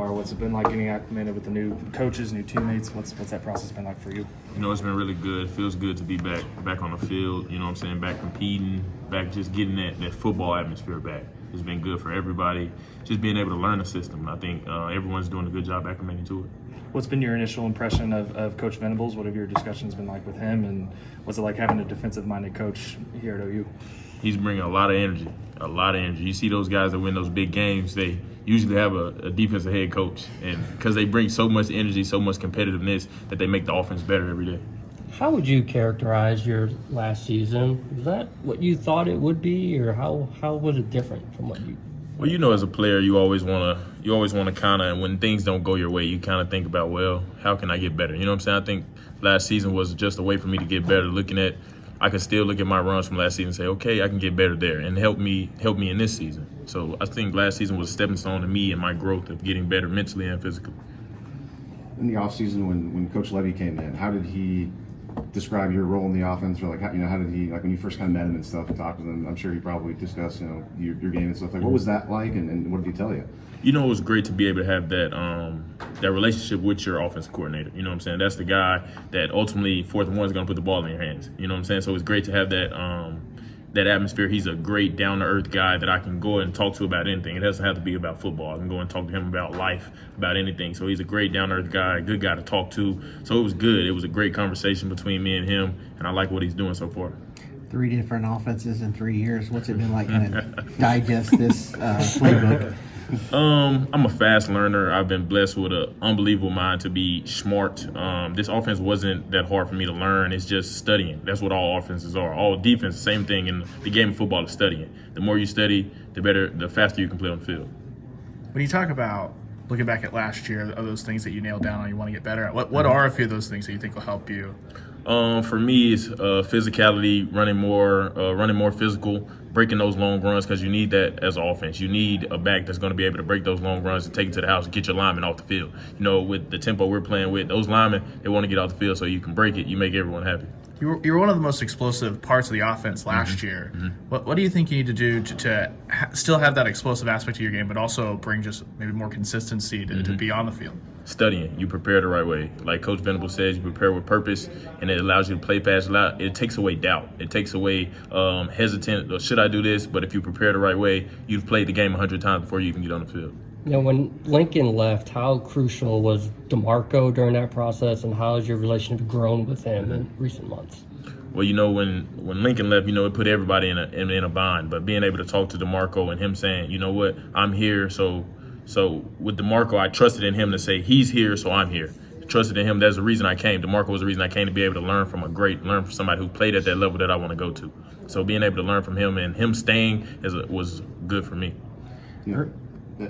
far? What's it been like getting acclimated with the new coaches, new teammates? What's that process been like for you? You know, it's been really good. It feels good to be back on the field, you know what I'm saying, back competing, back just getting that football atmosphere back. It's been good for everybody, just being able to learn the system. I think everyone's doing a good job acclimating to it. What's been your initial impression of Coach Venables? What have your discussions been like with him? And what's it like having a defensive-minded coach here at OU? He's bringing a lot of energy. You see those guys that win those big games, they usually have a defensive head coach. And because they bring so much energy, so much competitiveness, that they make the offense better every day. How would you characterize your last season? Was that what you thought it would be, or how was it different from what you? Well, you know, as a player, you always want to kind of, when things don't go your way, you kind of think about, well, how can I get better? You know what I'm saying? I think last season was just a way for me to get better. I can still look at my runs from last season and say, okay, I can get better there, and help me in this season. So I think last season was a stepping stone to me and my growth of getting better mentally and physically. In the offseason, when Coach Levy came in, how did he describe your role in the offense, or how did he, like when you first kind of met him and stuff and talked to him? I'm sure he probably discussed your game and stuff. Like, what was that like, and what did he tell you? You know, it was great to be able to have that relationship with your offensive coordinator. You know what I'm saying? That's the guy that ultimately, 4th and 1, is going to put the ball in your hands. You know what I'm saying? So it's great to have that atmosphere. He's a great down-to-earth guy that I can go and talk to about anything. It doesn't have to be about football. I can go and talk to him about life, about anything. So he's a great down-to-earth guy, a good guy to talk to. So it was good. It was a great conversation between me and him, and I like what he's doing so far. 3 different offenses in 3 years. What's it been like kind of digest this playbook? I'm a fast learner. I've been blessed with an unbelievable mind to be smart. This offense wasn't that hard for me to learn. It's just studying. That's what all offenses are. All defense, same thing in the game of football is studying. The more you study, the faster you can play on the field. When you talk about looking back at last year, of those things that you nailed down and you want to get better at, what are a few of those things that you think will help you? For me, it's physicality, running more physical, breaking those long runs, because you need that as an offense. You need a back that's going to be able to break those long runs and take it to the house and get your linemen off the field. You know, with the tempo we're playing with, those linemen, they want to get off the field so you can break it. You make everyone happy. You were one of the most explosive parts of the offense last year. What do you think you need to do to still have that explosive aspect of your game, but also bring just maybe more consistency to be on the field? Studying. You prepare the right way. Like Coach Venables says, you prepare with purpose, and it allows you to play fast. It takes away doubt. It takes away hesitant, should I do this? But if you prepare the right way, you've played the game 100 times before you even get on the field. You know, when Lincoln left, how crucial was DeMarco during that process, and how has your relationship grown with him in recent months? Well, you know, when Lincoln left, you know, it put everybody in a bind. But being able to talk to DeMarco and him saying, you know what, I'm here. So with DeMarco, I trusted in him to say he's here, so I'm here. Trusted in him. That's the reason I came. DeMarco was the reason I came, to be able to learn from somebody who played at that level that I want to go to. So being able to learn from him and him staying was good for me.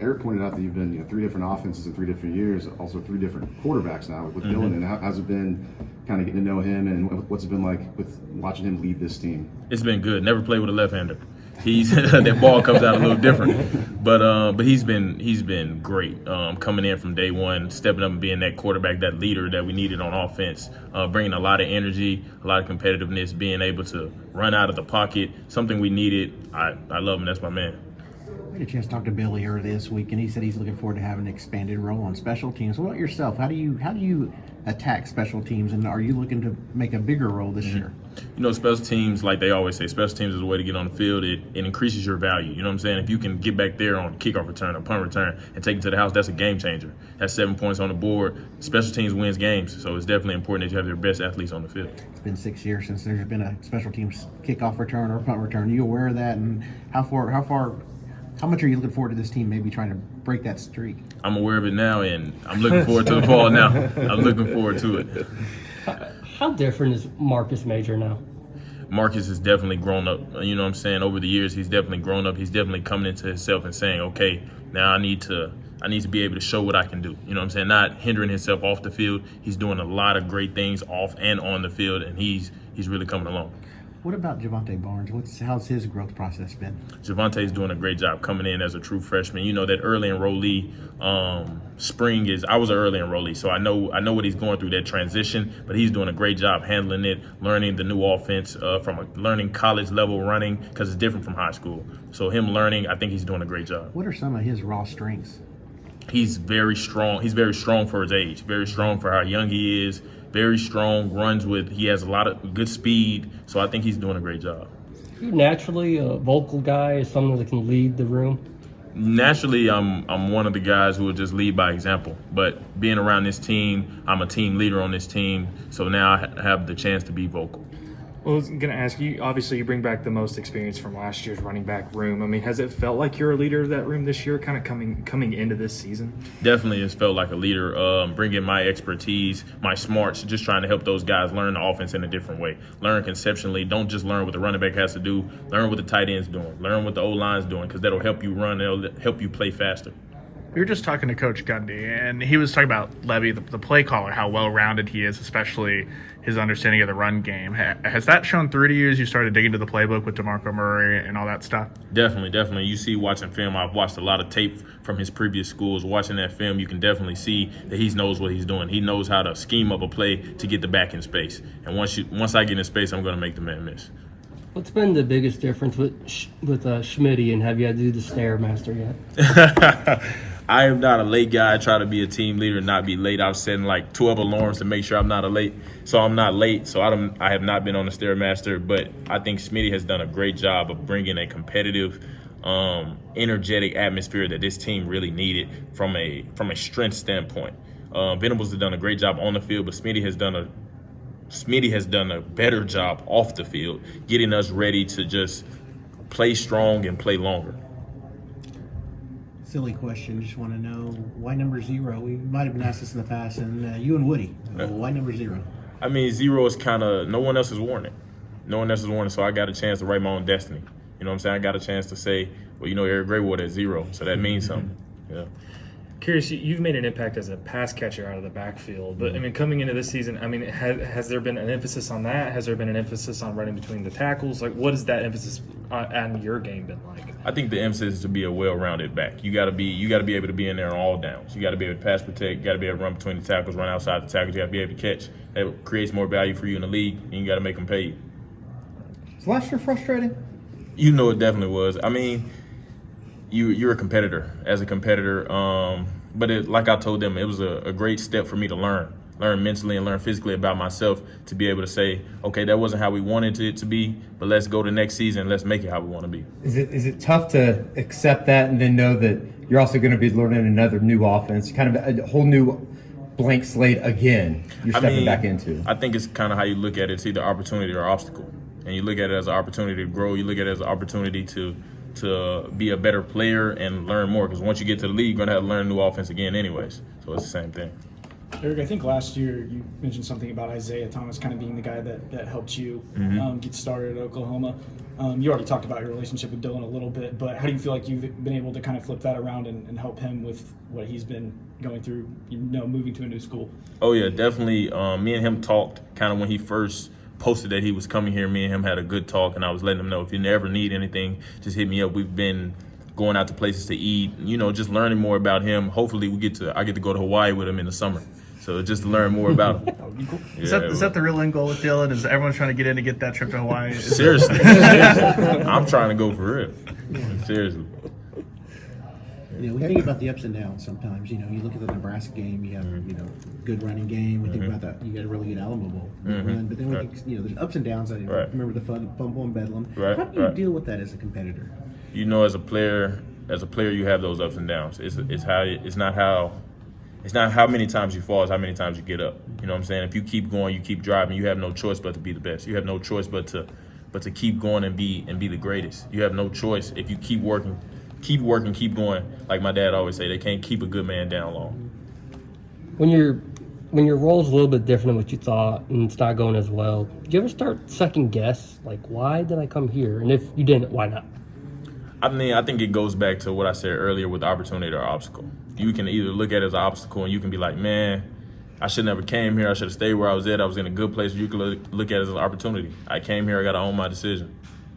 Eric pointed out that you've been 3 different offenses in 3 different years, also 3 different quarterbacks now with Dylan. And how's it been kind of getting to know him, and what's it been like with watching him lead this team? It's been good. Never played with a left-hander. That ball comes out a little different, but he's been great coming in from day one, stepping up and being that quarterback, that leader that we needed on offense, bringing a lot of energy, a lot of competitiveness, being able to run out of the pocket, something we needed. I love him. That's my man. I had a chance to talk to Billy earlier this week, and he said he's looking forward to having an expanded role on special teams. What about yourself? How do you attack special teams, and are you looking to make a bigger role this year? You know, special teams, like they always say, special teams is a way to get on the field. It increases your value. You know what I'm saying? If you can get back there on kickoff return or punt return and take it to the house, that's a game changer. That's 7 points on the board. Special teams wins games, so it's definitely important that you have your best athletes on the field. It's been 6 years since there's been a special teams kickoff return or punt return. Are you aware of that, and how much are you looking forward to this team maybe trying to break that streak? I'm aware of it now, and I'm looking forward to the fall now. I'm looking forward to it. How different is Marcus Major now? Marcus has definitely grown up. You know what I'm saying? Over the years, he's definitely grown up. He's definitely coming into himself and saying, okay, now I need to be able to show what I can do. You know what I'm saying? Not hindering himself off the field. He's doing a lot of great things off and on the field, and he's really coming along. What about Javonte Barnes? How's his growth process been? Javonte's doing a great job coming in as a true freshman. You know, that early enrollee spring I was an early enrollee, so I know what he's going through, that transition, but he's doing a great job handling it, learning the new offense learning college level running, because it's different from high school. So him learning, I think he's doing a great job. What are some of his raw strengths? he's very strong. He's very strong for his age, very strong for how young he is, very strong, he has a lot of good speed. So I think he's doing a great job. You naturally a vocal guy, someone that can lead the room? Naturally, I'm one of the guys who will just lead by example. But being around this team, I'm a team leader on this team. So now I have the chance to be vocal. Well, I was going to ask you, obviously you bring back the most experience from last year's running back room. I mean, has it felt like you're a leader of that room this year, kind of coming into this season? Definitely has felt like a leader, bringing my expertise, my smarts, just trying to help those guys learn the offense in a different way. Learn conceptually. Don't just learn what the running back has to do. Learn what the tight end's doing. Learn what the O-line's doing, because that'll help you run. It'll help you play faster. We were just talking to Coach Gundy, and he was talking about Levy, the play caller, how well-rounded he is, especially his understanding of the run game. Has that shown through to you as you started digging into the playbook with DeMarco Murray and all that stuff? Definitely. You see watching film, I've watched a lot of tape from his previous schools. Watching that film, you can definitely see that he knows what he's doing. He knows how to scheme up a play to get the back in space. And once I get in space, I'm going to make the man miss. What's been the biggest difference with Schmitty, and have you had to do the Stairmaster yet? I am not a late guy. I try to be a team leader and not be late. I've setting like 12 alarms to make sure I'm not late. So I'm not late. So I have not been on the Stairmaster, but I think Smitty has done a great job of bringing a competitive, energetic atmosphere that this team really needed from a strength standpoint. Venables has done a great job on the field, but Smitty has done a better job off the field, getting us ready to just play strong and play longer. Silly question. Just want to know why number 0? We might have been asked this in the past, and you and Woody. Why number 0? I mean, 0 is kind of no one else is worn it. No one else is worn it, so I got a chance to write my own destiny. You know what I'm saying? I got a chance to say, well, Eric Graywater at 0, so that means something. Yeah. Curious, you've made an impact as a pass catcher out of the backfield, but I mean, coming into this season, I mean, has there been an emphasis on that? Has there been an emphasis on running between the tackles? Like, what has that emphasis on your game been like? I think the emphasis is to be a well-rounded back. You got to be able to be in there on all downs. You got to be able to pass protect. You got to be able to run between the tackles, run outside the tackles. You got to be able to catch. That creates more value for you in the league, and you got to make them pay. Is last year frustrating? You know, it definitely was. I mean, you're a competitor. As a competitor, but like I told them, it was a great step for me to learn mentally and learn physically about myself, to be able to say, okay, that wasn't how we wanted it to be, but let's go to next season. Let's make it how we want to be. Is it tough to accept that and then know that you're also going to be learning another new offense, kind of a whole new blank slate again you're stepping back into? I think it's kind of how you look at it. It's either opportunity or obstacle. And you look at it as an opportunity to grow. You look at it as an opportunity to be a better player and learn more, because once you get to the league, you're going to have to learn new offense again anyways. So it's the same thing. Eric, I think last year you mentioned something about Isaiah Thomas kind of being the guy that helped you get started at Oklahoma. You already talked about your relationship with Dylan a little bit, but how do you feel like you've been able to kind of flip that around and help him with what he's been going through, moving to a new school? Oh, yeah, definitely. Me and him talked kind of when he first posted that he was coming here. Me and him had a good talk, and I was letting him know, if you ever need anything, just hit me up. We've been going out to places to eat, just learning more about him. Hopefully I get to go to Hawaii with him in the summer. So just to learn more about him. That would be cool. Yeah, Is that the real end goal with Dylan? Is everyone trying to get in to get that trip to Hawaii? Seriously. I'm trying to go for real. Seriously. We think about the ups and downs sometimes. You look at the Nebraska game, you have, good running game. We think about that. You got a really good Alamo Bowl run. But then we think, there's ups and downs. I remember the fumble and Bedlam. Right, How do you deal with that as a competitor? As a player, you have those ups and downs. It's not how many times you fall, it's how many times you get up. You know what I'm saying? If you keep going, you keep driving, you have no choice but to be the best. You have no choice but to keep going and be the greatest. You have no choice. If you keep working, keep going. Like my dad always say, they can't keep a good man down long. When your role's a little bit different than what you thought and it's not going as well, do you ever start second guess, like, why did I come here? And if you didn't, why not? I mean, I think it goes back to what I said earlier with opportunity or obstacle. You can either look at it as an obstacle and you can be like, man, I should never came here. I should have stayed where I was at. I was in a good place. You can look at it as an opportunity. I came here. I got to own my decision.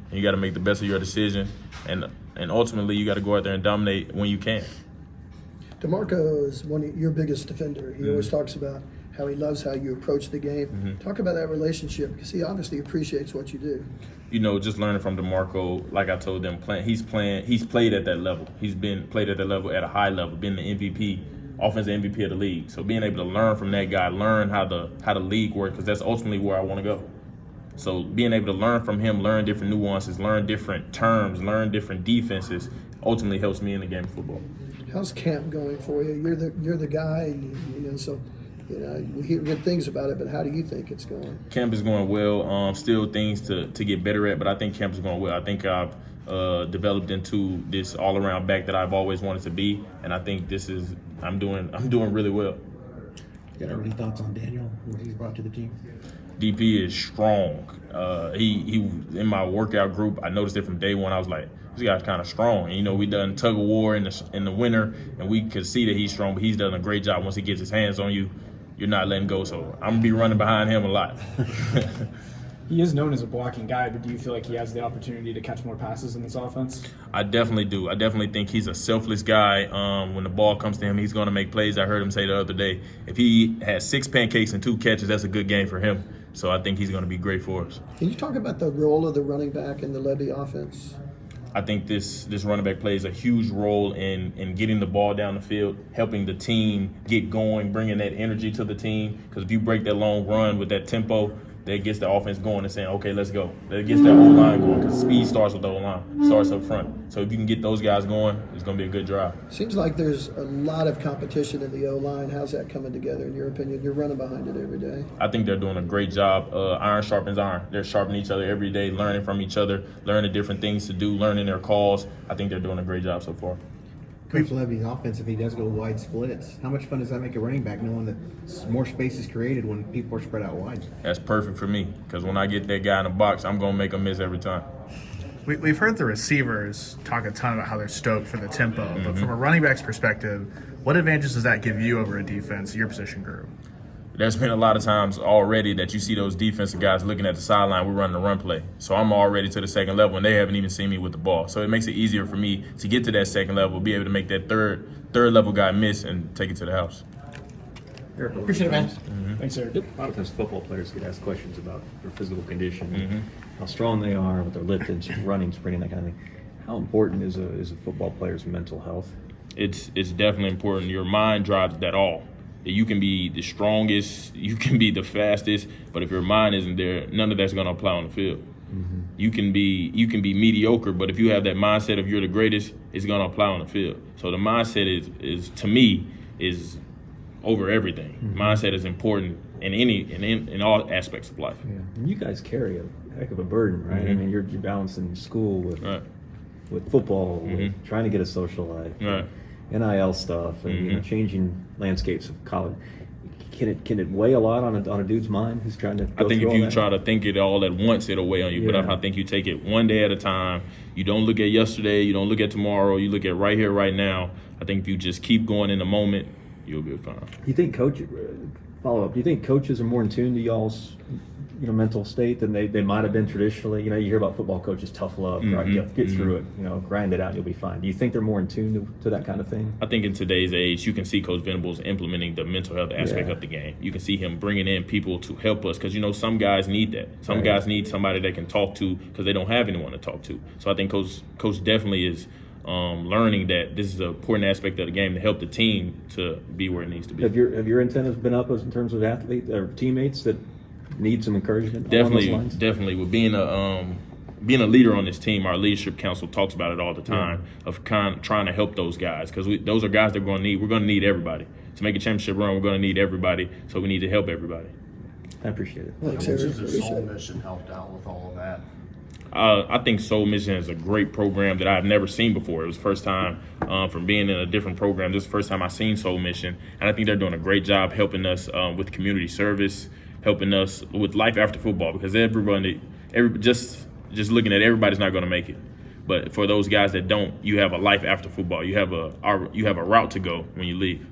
And you got to make the best of your decision. And ultimately, you got to go out there and dominate when you can. DeMarco is one of your biggest defender. He always talks about how he loves how you approach the game. Talk about that relationship, because he obviously appreciates what you do. Just learning from DeMarco, like I told them, he's played at that level. He's been played at that level, at a high level, been the MVP offensive MVP of the league. So being able to learn from that guy, learn how the league works, because that's ultimately where I want to go. So being able to learn from him, learn different nuances, learn different terms, learn different defenses, ultimately helps me in the game of football. How's camp going for you? You're the guy, and so we hear good things about it. But how do you think it's going? Camp is going well. Still things to get better at, but I think camp is going well. I think I've developed into this all-around back that I've always wanted to be, and I think I'm doing really well. You got any thoughts on Daniel, what he's brought to the team? DP is strong. He in my workout group, I noticed it from day one. I was like, this guy's kind of strong. And, we done tug of war in the winter, and we could see that he's strong, but he's done a great job. Once he gets his hands on you, you're not letting go. So I'm going to be running behind him a lot. He is known as a blocking guy, but do you feel like he has the opportunity to catch more passes in this offense? I definitely do. I definitely think he's a selfless guy. When the ball comes to him, he's going to make plays. I heard him say the other day, if he has 6 pancakes and 2 catches, that's a good game for him. So I think he's going to be great for us. Can you talk about the role of the running back in the Levy offense? I think this running back plays a huge role in getting the ball down the field, helping the team get going, bringing that energy to the team. Because if you break that long run with that tempo, that gets the offense going and saying, okay, let's go. That gets that O-line going, because speed starts with the O-line, starts up front. So if you can get those guys going, it's going to be a good drive. Seems like there's a lot of competition in the O-line. How's that coming together in your opinion? You're running behind it every day. I think they're doing a great job. Iron sharpens iron. They're sharpening each other every day, learning from each other, learning different things to do, learning their calls. I think they're doing a great job so far. Coach Levy's offense, if he does go wide splits, how much fun does that make a running back knowing that more space is created when people are spread out wide? That's perfect for me, because when I get that guy in the box, I'm going to make him miss every time. We've heard the receivers talk a ton about how they're stoked for the tempo, but from a running back's perspective, what advantages does that give you over a defense, your position group? There's been a lot of times already that you see those defensive guys looking at the sideline, we're running a run play. So I'm already to the second level, and they haven't even seen me with the ball. So it makes it easier for me to get to that second level, be able to make that third level guy miss and take it to the house. Appreciate it, man. Thanks, Eric. A lot of times football players get asked questions about their physical condition, how strong they are, what they're lifting, running, sprinting, that kind of thing. How important is a football player's mental health? It's definitely important. Your mind drives that all. You can be the strongest, you can be the fastest, but if your mind isn't there, none of that's going to apply on the field. You can be mediocre, but if you have that mindset of you're the greatest, it's going to apply on the field. So the mindset is to me is over everything. Mindset is important in all aspects of life. Yeah. And you guys carry a heck of a burden, right? I mean, you're balancing school with football, with trying to get a social life. Right. NIL stuff and changing landscapes of college. Can it weigh a lot on a dude's mind who's trying to go I think through if all you that? try to think it all at once, it'll weigh on you. Yeah. But I think you take it one day at a time. You don't look at yesterday. You don't look at tomorrow. You look at right here, right now. I think if you just keep going in the moment, you'll be fine. Do you think do you think coaches are more in tune to y'all's mental state than they might have been traditionally? You hear about football coaches, tough love, right? Get through it, grind it out, you'll be fine. Do you think they're more in tune to that kind of thing? I think in today's age, you can see Coach Venables implementing the mental health aspect of the game. You can see him bringing in people to help us, because some guys need that. Some guys need somebody they can talk to because they don't have anyone to talk to. So I think Coach definitely is learning that this is an important aspect of the game to help the team to be where it needs to be. Have your incentives been up in terms of athletes or teammates that need some encouragement? along those lines? Definitely. With being a leader on this team, our leadership council talks about it all the time, of trying to help those guys, because those are guys that we're going to need. We're going to need everybody to make a championship run. We're going to need everybody, so we need to help everybody. I appreciate it. Thanks, Eric. The Soul Mission helped out with all of that. I think Soul Mission is a great program that I've never seen before. It was the first time from being in a different program. This is the first time I've seen Soul Mission, and I think they're doing a great job helping us with community service, helping us with life after football, because just looking at everybody's not going to make it. But for those guys that don't, you have a life after football. You have a route to go when you leave.